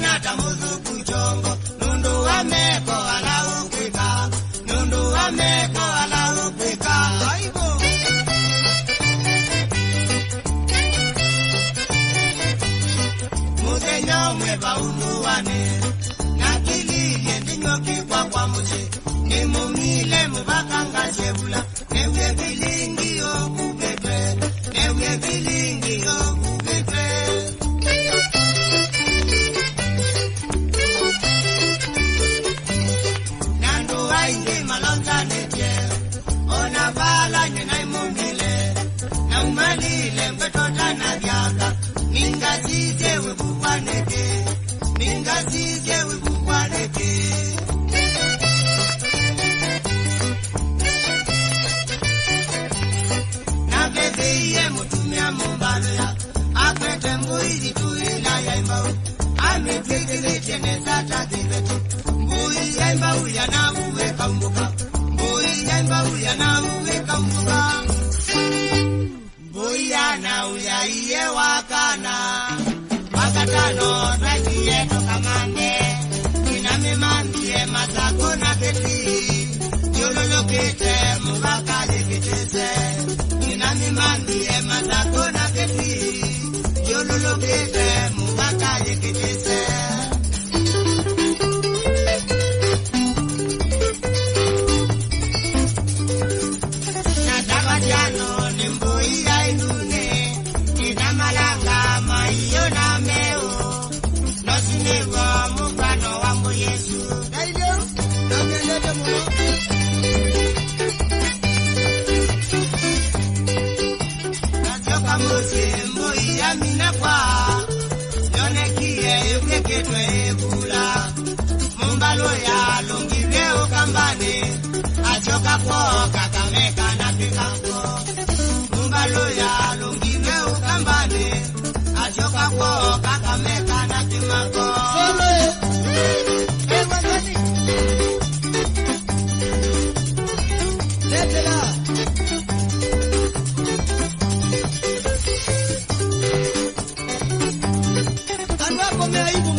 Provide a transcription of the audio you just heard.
na tamuzu kuchongo nundu wameko ala ukika nundu wameko ala ukika aibo Mugenyo mweba umuwane nakiliye ndinyoki kwa muze ni mumile mubakanga jebula newe bilingi okubetwe newe bilingi okubetwe Nandu waingi malonza neje ona bala nyena imumile na umalile mbetota na vyaka Ningazize webukwaneke Ningazize webukwaneke Nabebeye mutumia mumbalya Akwete mbuizi tuila ya imbau Amitwekele chene sata zivetu Mbui ya imbau ya na uwe kambuka Mbui ya imbau ya na uwe kambuka Buyana uya iye wakana Wakatano raki yeto kamande Iname mandie masako na keti Yololo kete mubakale ketese Iname mandie masako na keti Yololo kete mubakale ketese Natabajano nimboi ya indune Inamalanga maiyo na meo Nosinewa mugano wangu Yesu Dailio, namelete muno Nasioka mose mboi ya minakwa Yonekie yukeketwe ebula Mumbalo ya longiveo kambane Achoka kwa kakameka na pikango Mumbalo ya longiveo kambane Achoka kwa kakameka na pikango Ewa nani Letela Anwako meaibu